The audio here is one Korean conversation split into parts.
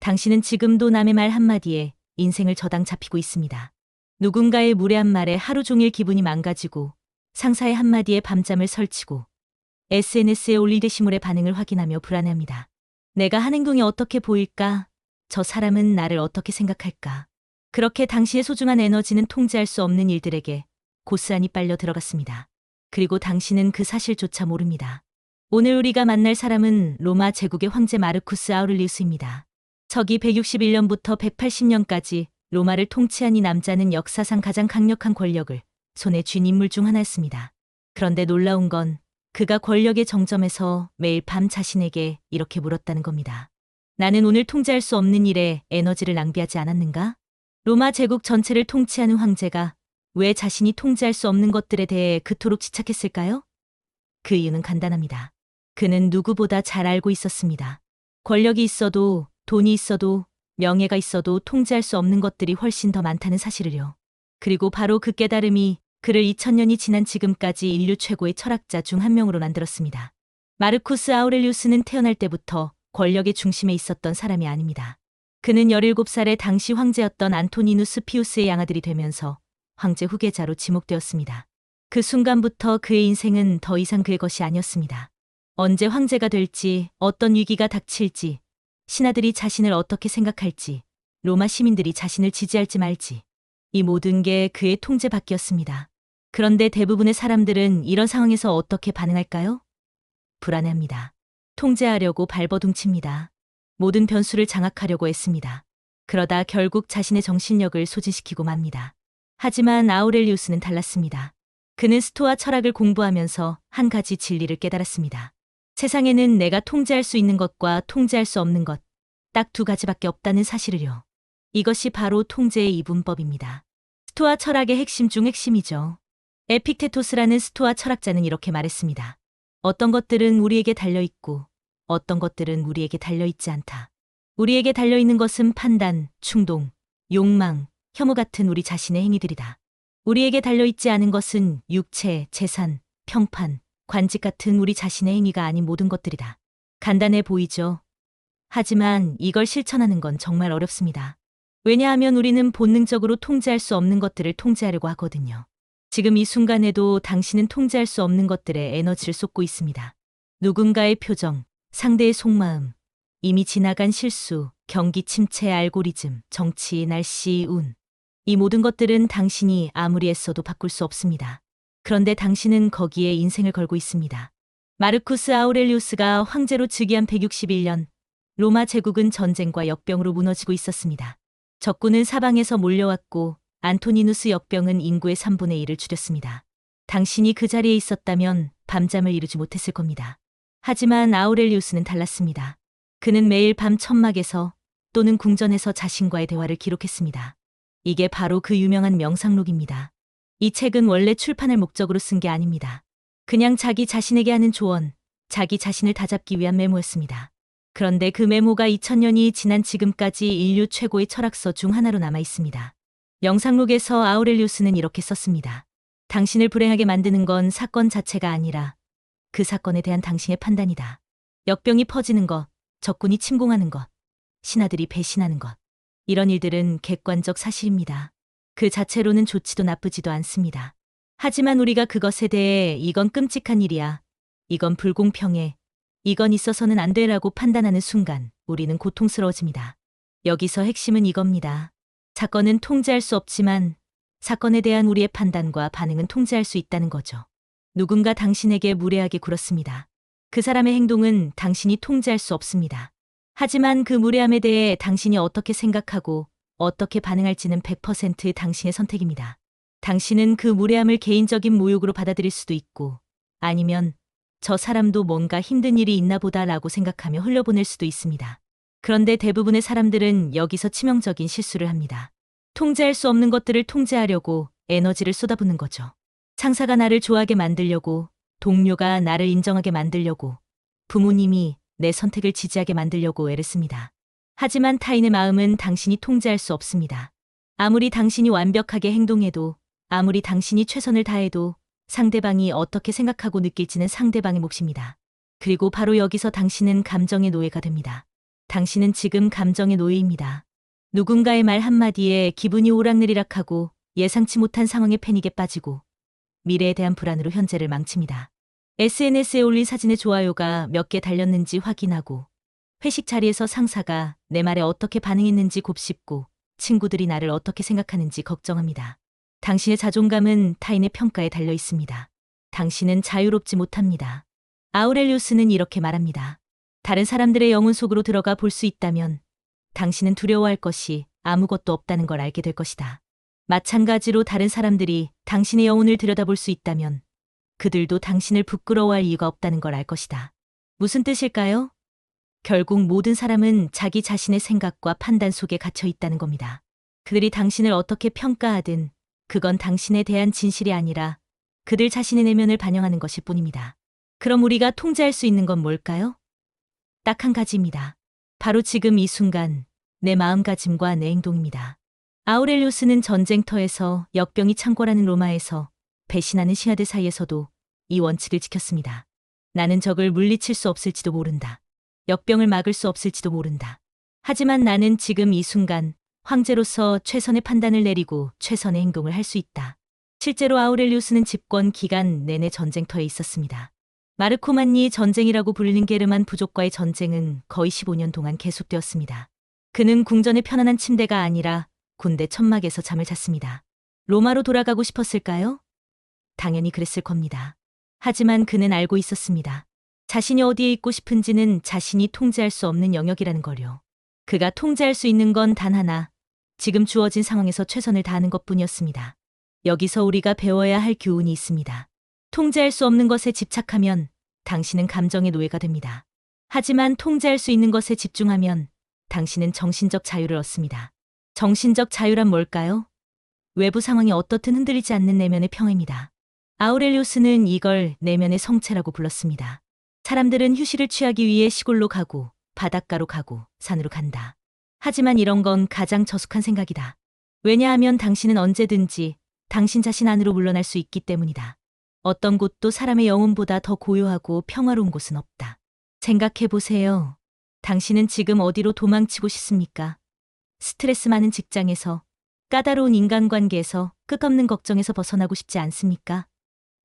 당신은 지금도 남의 말 한마디에 인생을 저당 잡히고 있습니다. 누군가의 무례한 말에 하루 종일 기분이 망가지고 상사의 한마디에 밤잠을 설치고 SNS에 올릴 게시물의 반응을 확인하며 불안해합니다. 내가 한 행동이 어떻게 보일까? 저 사람은 나를 어떻게 생각할까? 그렇게 당시의 소중한 에너지는 통제할 수 없는 일들에게 고스란히 빨려 들어갔습니다. 그리고 당신은 그 사실조차 모릅니다. 오늘 우리가 만날 사람은 로마 제국의 황제 마르쿠스 아우렐리우스입니다. 서기 161년부터 180년까지 로마를 통치한 이 남자는 역사상 가장 강력한 권력을 손에 쥔 인물 중 하나였습니다. 그런데 놀라운 건 그가 권력의 정점에서 매일 밤 자신에게 이렇게 물었다는 겁니다. 나는 오늘 통제할 수 없는 일에 에너지를 낭비하지 않았는가? 로마 제국 전체를 통치하는 황제가 왜 자신이 통제할 수 없는 것들에 대해 그토록 집착했을까요? 그 이유는 간단합니다. 그는 누구보다 잘 알고 있었습니다. 권력이 있어도, 돈이 있어도, 명예가 있어도 통제할 수 없는 것들이 훨씬 더 많다는 사실을요. 그리고 바로 그 깨달음이 그를 2000년이 지난 지금까지 인류 최고의 철학자 중 한 명으로 만들었습니다. 마르쿠스 아우렐리우스는 태어날 때부터 권력의 중심에 있었던 사람이 아닙니다. 그는 17살에 당시 황제였던 안토니누스 피우스의 양아들이 되면서 황제 후계자로 지목되었습니다. 그 순간부터 그의 인생은 더 이상 그의 것이 아니었습니다. 언제 황제가 될지, 어떤 위기가 닥칠지, 신하들이 자신을 어떻게 생각할지, 로마 시민들이 자신을 지지할지 말지, 이 모든 게 그의 통제 밖이었습니다. 그런데 대부분의 사람들은 이런 상황에서 어떻게 반응할까요? 불안해합니다. 통제하려고 발버둥칩니다. 모든 변수를 장악하려고 애씁니다. 그러다 결국 자신의 정신력을 소진시키고 맙니다. 하지만 아우렐리우스는 달랐습니다. 그는 스토아 철학을 공부하면서 한 가지 진리를 깨달았습니다. 세상에는 내가 통제할 수 있는 것과 통제할 수 없는 것, 딱 두 가지밖에 없다는 사실을요. 이것이 바로 통제의 이분법입니다. 스토아 철학의 핵심 중 핵심이죠. 에픽테토스라는 스토아 철학자는 이렇게 말했습니다. 어떤 것들은 우리에게 달려있고 어떤 것들은 우리에게 달려있지 않다. 우리에게 달려있는 것은 판단, 충동, 욕망, 혐오 같은 우리 자신의 행위들이다. 우리에게 달려있지 않은 것은 육체, 재산, 평판, 관직 같은 우리 자신의 행위가 아닌 모든 것들이다. 간단해 보이죠? 하지만 이걸 실천하는 건 정말 어렵습니다. 왜냐하면 우리는 본능적으로 통제할 수 없는 것들을 통제하려고 하거든요. 지금 이 순간에도 당신은 통제할 수 없는 것들에 에너지를 쏟고 있습니다. 누군가의 표정, 상대의 속마음, 이미 지나간 실수, 경기 침체, 알고리즘, 정치, 날씨, 운. 이 모든 것들은 당신이 아무리 애써도 바꿀 수 없습니다. 그런데 당신은 거기에 인생을 걸고 있습니다. 마르쿠스 아우렐리우스가 황제로 즉위한 161년, 로마 제국은 전쟁과 역병으로 무너지고 있었습니다. 적군은 사방에서 몰려왔고 안토니누스 역병은 인구의 3분의 1을 줄였습니다. 당신이 그 자리에 있었다면 밤잠을 이루지 못했을 겁니다. 하지만 아우렐리우스는 달랐습니다. 그는 매일 밤 천막에서 또는 궁전에서 자신과의 대화를 기록했습니다. 이게 바로 그 유명한 명상록입니다. 이 책은 원래 출판할 목적으로 쓴 게 아닙니다. 그냥 자기 자신에게 하는 조언, 자기 자신을 다잡기 위한 메모였습니다. 그런데 그 메모가 2000년이 지난 지금까지 인류 최고의 철학서 중 하나로 남아 있습니다. 명상록에서 아우렐리우스는 이렇게 썼습니다. 당신을 불행하게 만드는 건 사건 자체가 아니라 그 사건에 대한 당신의 판단이다. 역병이 퍼지는 것, 적군이 침공하는 것, 신하들이 배신하는 것. 이런 일들은 객관적 사실입니다. 그 자체로는 좋지도 나쁘지도 않습니다. 하지만 우리가 그것에 대해 이건 끔찍한 일이야, 이건 불공평해, 이건 있어서는 안 돼라고 판단하는 순간 우리는 고통스러워집니다. 여기서 핵심은 이겁니다. 사건은 통제할 수 없지만 사건에 대한 우리의 판단과 반응은 통제할 수 있다는 거죠. 누군가 당신에게 무례하게 굴었습니다. 그 사람의 행동은 당신이 통제할 수 없습니다. 하지만 그 무례함에 대해 당신이 어떻게 생각하고 어떻게 반응할지는 100% 당신의 선택입니다. 당신은 그 무례함을 개인적인 모욕으로 받아들일 수도 있고 아니면 저 사람도 뭔가 힘든 일이 있나 보다라고 생각하며 흘려보낼 수도 있습니다. 그런데 대부분의 사람들은 여기서 치명적인 실수를 합니다. 통제할 수 없는 것들을 통제하려고 에너지를 쏟아붓는 거죠. 상사가 나를 좋아하게 만들려고, 동료가 나를 인정하게 만들려고, 부모님이 내 선택을 지지하게 만들려고 애를 씁니다. 하지만 타인의 마음은 당신이 통제할 수 없습니다. 아무리 당신이 완벽하게 행동해도, 아무리 당신이 최선을 다해도 상대방이 어떻게 생각하고 느낄지는 상대방의 몫입니다. 그리고 바로 여기서 당신은 감정의 노예가 됩니다. 당신은 지금 감정의 노예입니다. 누군가의 말 한마디에 기분이 오락내리락하고 예상치 못한 상황에 패닉에 빠지고 미래에 대한 불안으로 현재를 망칩니다. SNS에 올린 사진의 좋아요가 몇 개 달렸는지 확인하고 회식 자리에서 상사가 내 말에 어떻게 반응했는지 곱씹고 친구들이 나를 어떻게 생각하는지 걱정합니다. 당신의 자존감은 타인의 평가에 달려 있습니다. 당신은 자유롭지 못합니다. 아우렐리우스는 이렇게 말합니다. 다른 사람들의 영혼 속으로 들어가 볼 수 있다면 당신은 두려워할 것이 아무것도 없다는 걸 알게 될 것이다. 마찬가지로 다른 사람들이 당신의 영혼을 들여다볼 수 있다면 그들도 당신을 부끄러워할 이유가 없다는 걸 알 것이다. 무슨 뜻일까요? 결국 모든 사람은 자기 자신의 생각과 판단 속에 갇혀 있다는 겁니다. 그들이 당신을 어떻게 평가하든 그건 당신에 대한 진실이 아니라 그들 자신의 내면을 반영하는 것일 뿐입니다. 그럼 우리가 통제할 수 있는 건 뭘까요? 딱 한 가지입니다. 바로 지금 이 순간 내 마음가짐과 내 행동입니다. 아우렐리우스는 전쟁터에서 역병이 창궐하는 로마에서 배신하는 신하들 사이에서도 이 원칙을 지켰습니다. 나는 적을 물리칠 수 없을지도 모른다. 역병을 막을 수 없을지도 모른다. 하지만 나는 지금 이 순간 황제로서 최선의 판단을 내리고 최선의 행동을 할 수 있다. 실제로 아우렐리우스는 집권 기간 내내 전쟁터에 있었습니다. 마르코만니 전쟁이라고 불리는 게르만 부족과의 전쟁은 거의 15년 동안 계속되었습니다. 그는 궁전의 편안한 침대가 아니라 군대 천막에서 잠을 잤습니다. 로마로 돌아가고 싶었을까요? 당연히 그랬을 겁니다. 하지만 그는 알고 있었습니다. 자신이 어디에 있고 싶은지는 자신이 통제할 수 없는 영역이라는 걸요. 그가 통제할 수 있는 건 단 하나, 지금 주어진 상황에서 최선을 다하는 것뿐이었습니다. 여기서 우리가 배워야 할 교훈이 있습니다. 통제할 수 없는 것에 집착하면 당신은 감정의 노예가 됩니다. 하지만 통제할 수 있는 것에 집중하면 당신은 정신적 자유를 얻습니다. 정신적 자유란 뭘까요? 외부 상황이 어떻든 흔들리지 않는 내면의 평화입니다. 아우렐리우스는 이걸 내면의 성체라고 불렀습니다. 사람들은 휴식을 취하기 위해 시골로 가고 바닷가로 가고 산으로 간다. 하지만 이런 건 가장 저속한 생각이다. 왜냐하면 당신은 언제든지 당신 자신 안으로 물러날 수 있기 때문이다. 어떤 곳도 사람의 영혼보다 더 고요하고 평화로운 곳은 없다. 생각해 보세요. 당신은 지금 어디로 도망치고 싶습니까? 스트레스 많은 직장에서, 까다로운 인간관계에서, 끝없는 걱정에서 벗어나고 싶지 않습니까?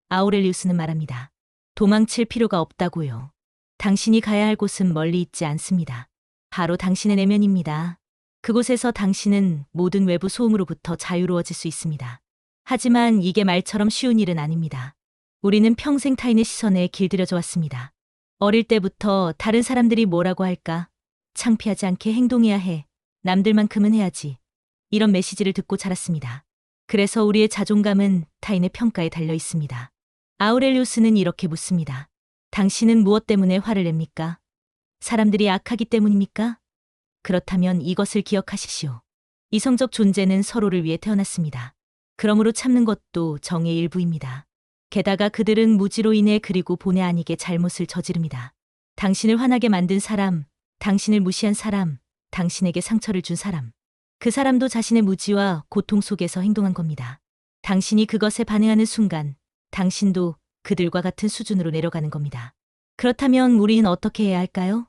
아우렐리우스는 말합니다. 도망칠 필요가 없다고요. 당신이 가야 할 곳은 멀리 있지 않습니다. 바로 당신의 내면입니다. 그곳에서 당신은 모든 외부 소음으로부터 자유로워질 수 있습니다. 하지만 이게 말처럼 쉬운 일은 아닙니다. 우리는 평생 타인의 시선에 길들여져 왔습니다. 어릴 때부터 다른 사람들이 뭐라고 할까? 창피하지 않게 행동해야 해. 남들만큼은 해야지. 이런 메시지를 듣고 자랐습니다. 그래서 우리의 자존감은 타인의 평가에 달려 있습니다. 아우렐리우스는 이렇게 묻습니다. 당신은 무엇 때문에 화를 냅니까? 사람들이 악하기 때문입니까? 그렇다면 이것을 기억하십시오. 이성적 존재는 서로를 위해 태어났습니다. 그러므로 참는 것도 정의 일부입니다. 게다가 그들은 무지로 인해 그리고 본의 아니게 잘못을 저지릅니다. 당신을 화나게 만든 사람, 당신을 무시한 사람, 당신에게 상처를 준 사람. 그 사람도 자신의 무지와 고통 속에서 행동한 겁니다. 당신이 그것에 반응하는 순간 당신도 그들과 같은 수준으로 내려가는 겁니다. 그렇다면 우리는 어떻게 해야 할까요?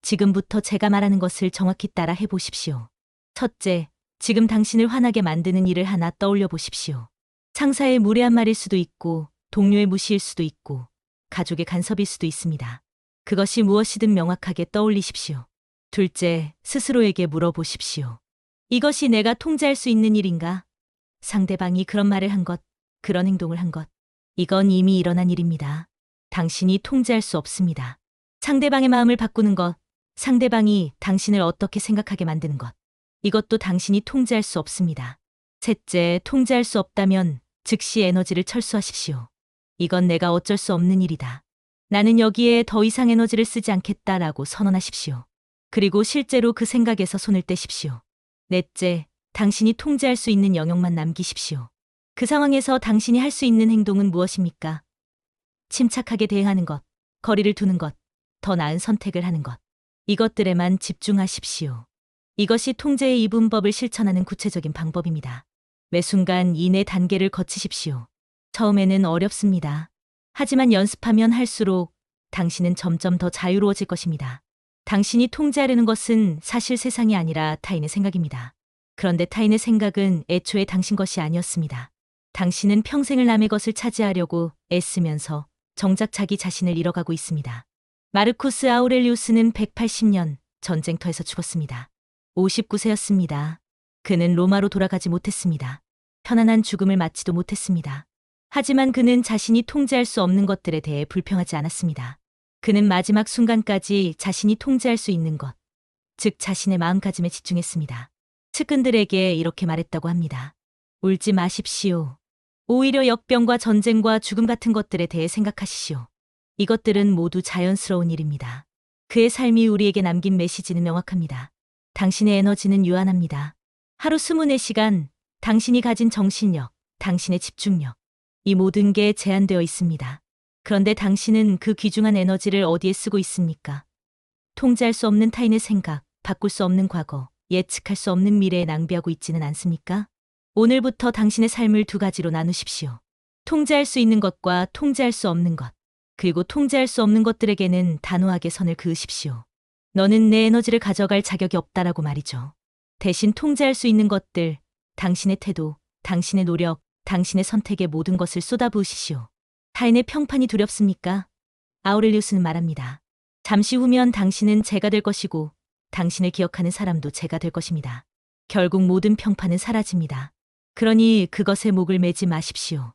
지금부터 제가 말하는 것을 정확히 따라 해보십시오. 첫째, 지금 당신을 화나게 만드는 일을 하나 떠올려 보십시오. 상사의 무례한 말일 수도 있고, 동료의 무시일 수도 있고, 가족의 간섭일 수도 있습니다. 그것이 무엇이든 명확하게 떠올리십시오. 둘째, 스스로에게 물어보십시오. 이것이 내가 통제할 수 있는 일인가? 상대방이 그런 말을 한 것, 그런 행동을 한 것. 이건 이미 일어난 일입니다. 당신이 통제할 수 없습니다. 상대방의 마음을 바꾸는 것, 상대방이 당신을 어떻게 생각하게 만드는 것. 이것도 당신이 통제할 수 없습니다. 셋째, 통제할 수 없다면 즉시 에너지를 철수하십시오. 이건 내가 어쩔 수 없는 일이다. 나는 여기에 더 이상 에너지를 쓰지 않겠다라고 선언하십시오. 그리고 실제로 그 생각에서 손을 떼십시오. 넷째, 당신이 통제할 수 있는 영역만 남기십시오. 그 상황에서 당신이 할 수 있는 행동은 무엇입니까? 침착하게 대응하는 것, 거리를 두는 것, 더 나은 선택을 하는 것. 이것들에만 집중하십시오. 이것이 통제의 이분법을 실천하는 구체적인 방법입니다. 매 순간 이 네 단계를 거치십시오. 처음에는 어렵습니다. 하지만 연습하면 할수록 당신은 점점 더 자유로워질 것입니다. 당신이 통제하려는 것은 사실 세상이 아니라 타인의 생각입니다. 그런데 타인의 생각은 애초에 당신 것이 아니었습니다. 당신은 평생을 남의 것을 차지하려고 애쓰면서 정작 자기 자신을 잃어가고 있습니다. 마르쿠스 아우렐리우스는 180년 전쟁터에서 죽었습니다. 59세였습니다. 그는 로마로 돌아가지 못했습니다. 편안한 죽음을 맞지도 못했습니다. 하지만 그는 자신이 통제할 수 없는 것들에 대해 불평하지 않았습니다. 그는 마지막 순간까지 자신이 통제할 수 있는 것, 즉 자신의 마음가짐에 집중했습니다. 측근들에게 이렇게 말했다고 합니다. 울지 마십시오. 오히려 역병과 전쟁과 죽음 같은 것들에 대해 생각하시시오. 이것들은 모두 자연스러운 일입니다. 그의 삶이 우리에게 남긴 메시지는 명확합니다. 당신의 에너지는 유한합니다. 하루 24시간, 당신이 가진 정신력, 당신의 집중력, 이 모든 게 제한되어 있습니다. 그런데 당신은 그 귀중한 에너지를 어디에 쓰고 있습니까? 통제할 수 없는 타인의 생각, 바꿀 수 없는 과거, 예측할 수 없는 미래에 낭비하고 있지는 않습니까? 오늘부터 당신의 삶을 두 가지로 나누십시오. 통제할 수 있는 것과 통제할 수 없는 것. 그리고 통제할 수 없는 것들에게는 단호하게 선을 그으십시오. 너는 내 에너지를 가져갈 자격이 없다라고 말이죠. 대신 통제할 수 있는 것들, 당신의 태도, 당신의 노력, 당신의 선택에 모든 것을 쏟아부으시시오. 타인의 평판이 두렵습니까? 아우렐리우스는 말합니다. 잠시 후면 당신은 제가 될 것이고 당신을 기억하는 사람도 제가 될 것입니다. 결국 모든 평판은 사라집니다. 그러니 그것에 목을 매지 마십시오.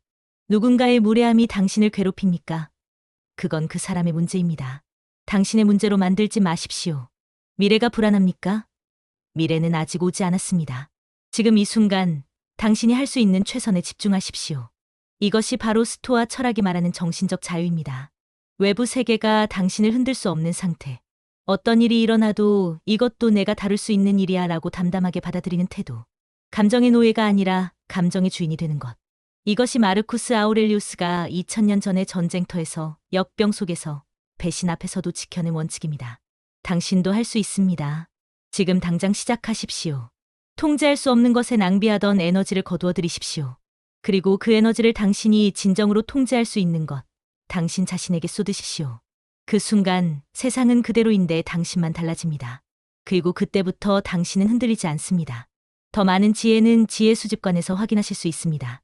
누군가의 무례함이 당신을 괴롭힙니까? 그건 그 사람의 문제입니다. 당신의 문제로 만들지 마십시오. 미래가 불안합니까? 미래는 아직 오지 않았습니다. 지금 이 순간 당신이 할 수 있는 최선에 집중하십시오. 이것이 바로 스토아 철학이 말하는 정신적 자유입니다. 외부 세계가 당신을 흔들 수 없는 상태. 어떤 일이 일어나도 이것도 내가 다룰 수 있는 일이야 라고 담담하게 받아들이는 태도. 감정의 노예가 아니라 감정의 주인이 되는 것. 이것이 마르쿠스 아우렐리우스가 2000년 전의 전쟁터에서 역병 속에서 배신 앞에서도 지켜낸 원칙입니다. 당신도 할 수 있습니다. 지금 당장 시작하십시오. 통제할 수 없는 것에 낭비하던 에너지를 거두어 들이십시오. 그리고 그 에너지를 당신이 진정으로 통제할 수 있는 것, 당신 자신에게 쏟으십시오. 그 순간 세상은 그대로인데 당신만 달라집니다. 그리고 그때부터 당신은 흔들리지 않습니다. 더 많은 지혜는 지혜 수집관에서 확인하실 수 있습니다.